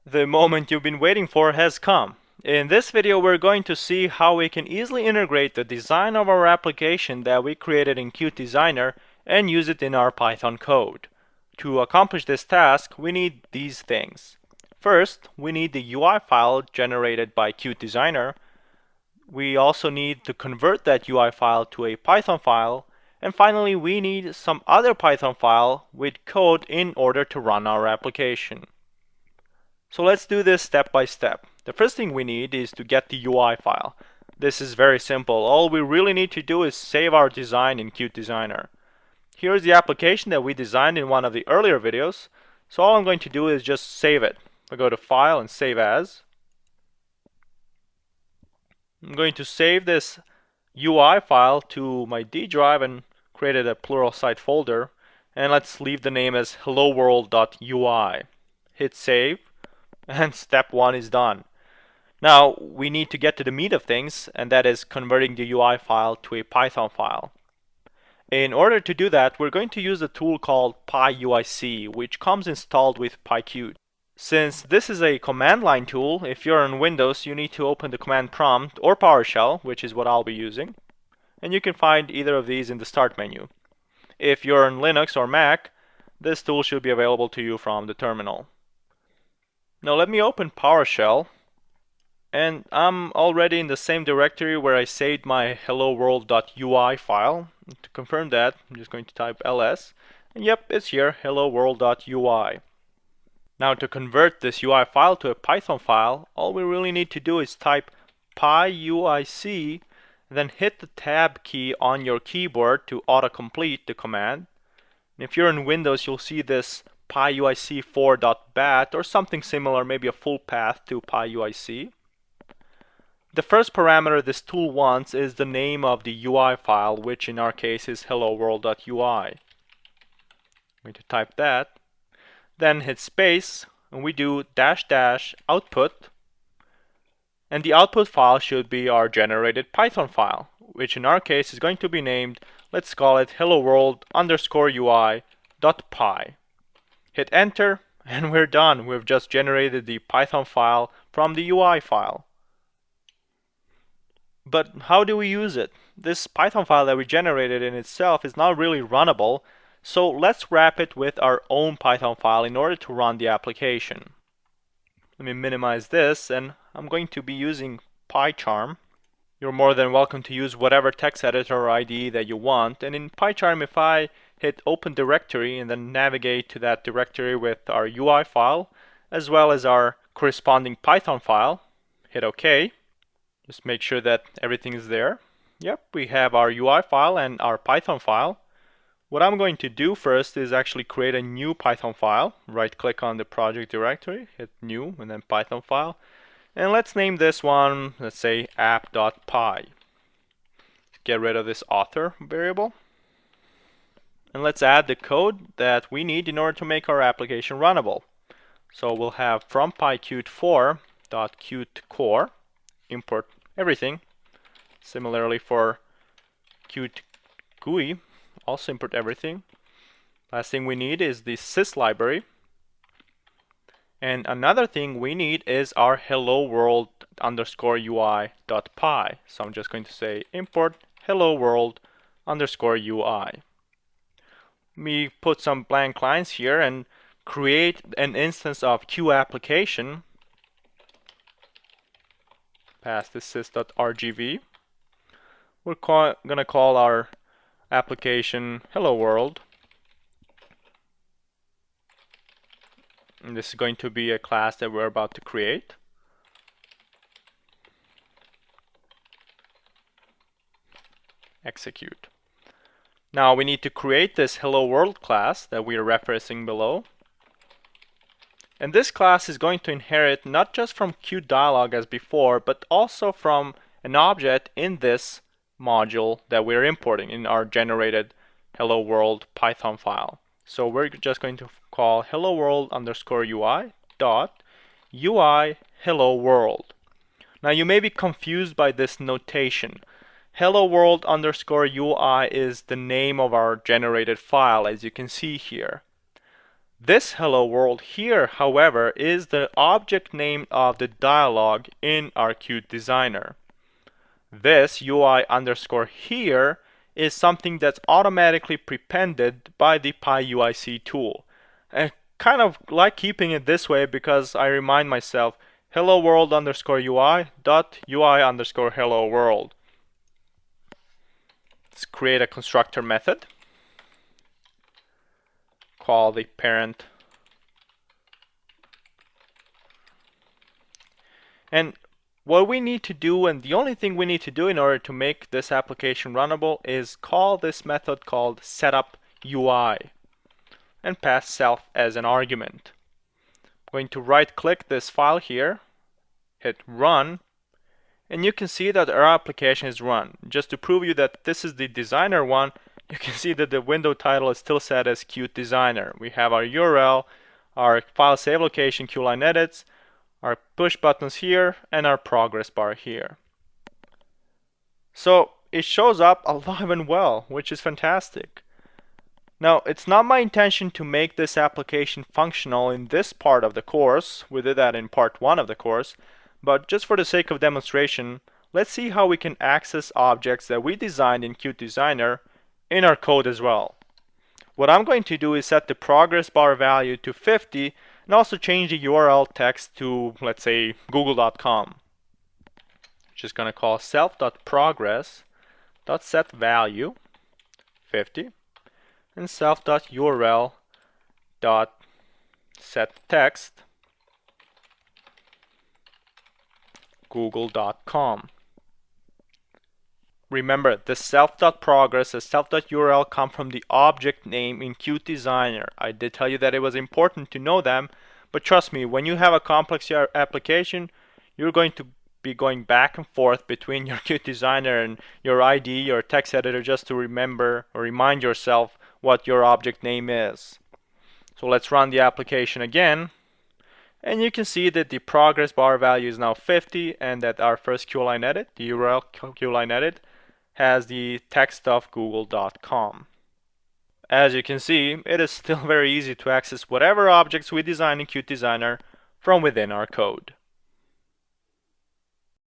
The moment you've been waiting for has come. In this video, we're going to see how we can easily integrate the design of our application that we created in Qt Designer and use it in our Python code. To accomplish this task, we need these things. First, we need the UI file generated by Qt Designer. We also need to convert that UI file to a Python file. And finally, we need some other Python file with code in order to run our application. So let's do this step by step. The first thing we need is to get the UI file. This is very simple. All we really need to do is save our design in Qt Designer. Here's the application that we designed in one of the earlier videos. So all I'm going to do is just save it. I go to File and Save As. I'm going to save this UI file to my D drive and created a Pluralsight folder. And let's leave the name as helloworld.ui. Hit Save. And step 1 is done. Now we need to get to the meat of things, and that is converting the UI file to a Python file. In order to do that, we're going to use a tool called PyUIC, which comes installed with PyQt. Since this is a command line tool, if you're on Windows, you need to open the command prompt or PowerShell, which is what I'll be using. And you can find either of these in the Start menu. If you're on Linux or Mac, this tool should be available to you from the terminal. Now let me open PowerShell, and I'm already in the same directory where I saved my helloworld.ui file. To confirm that, I'm just going to type ls, and yep, it's here, helloworld.ui. Now to convert this UI file to a Python file, all we really need to do is type pyuic, then hit the tab key on your keyboard to autocomplete the command. And if you're in Windows, you'll see this pyuic4.bat or something similar, maybe a full path to pyuic. The first parameter this tool wants is the name of the UI file, which in our case is helloworld.ui. I'm going to type that, then hit space, and we do -- output, and the output file should be our generated Python file, which in our case is going to be named, let's call it helloworld_ui.py. Hit enter, and we're done. We've just generated the Python file from the UI file. But how do we use it? This Python file that we generated in itself is not really runnable, so let's wrap it with our own Python file in order to run the application. Let me minimize this, and I'm going to be using PyCharm. You're more than welcome to use whatever text editor or IDE that you want, and in PyCharm, if I hit open directory and then navigate to that directory with our UI file as well as our corresponding Python file, hit OK. Just make sure that everything is there. Yep, we have our UI file and our Python file. What I'm going to do first is actually create a new Python file. Right click on the project directory, hit new and then Python file. And let's name this one, let's say app.py. Get rid of this author variable. And let's add the code that we need in order to make our application runnable. So we'll have from pyqt4.qt_core import everything. Similarly for Qt GUI, also import everything. Last thing we need is the sys library. And another thing we need is our helloworld_ui.py. So I'm just going to say import helloworld_ui. Let me put some blank lines here and create an instance of QApplication. Pass the sys.rgv. We're going to call our application Hello World. And this is going to be a class that we're about to create. Execute. Now we need to create this Hello World class that we are referencing below. And this class is going to inherit not just from QDialog as before, but also from an object in this module that we're importing in our generated Hello World Python file. So we're just going to call helloworld_ui dot UI hello world. Now you may be confused by this notation. helloworld_ui is the name of our generated file, as you can see here. This hello world here, however, is the object name of the dialog in our Qt Designer. This UI underscore here is something that's automatically prepended by the PyUIC tool. And kind of like keeping it this way because I remind myself hello world underscore UI dot UI underscore hello world. Let's create a constructor method. Call the parent. And what we need to do, and the only thing we need to do in order to make this application runnable, is call this method called setupUI and pass self as an argument. I'm going to right click this file here, hit run, and you can see that our application is run. Just to prove you that this is the designer one, you can see that the window title is still set as Qt Designer. We have our URL, our file save location, QLine edits, our push buttons here, and our progress bar here. So it shows up alive and well, which is fantastic. Now, it's not my intention to make this application functional in this part of the course. We did that in part 1 of the course. But just for the sake of demonstration, let's see how we can access objects that we designed in Qt Designer in our code as well. What I'm going to do is set the progress bar value to 50 and also change the URL text to, let's say, google.com. Just going to call self.progress.setValue 50 and self.url.setText google.com. Remember, the self.progress and self.url come from the object name in Qt Designer. I did tell you that it was important to know them, but trust me, when you have a complex application, you're going to be going back and forth between your Qt Designer and your IDE or text editor just to remember or remind yourself what your object name is. So let's run the application again. And you can see that the progress bar value is now 50 and that our first QLine edit, the URL QLine edit, has the text of google.com. As you can see, it is still very easy to access whatever objects we design in Qt Designer from within our code.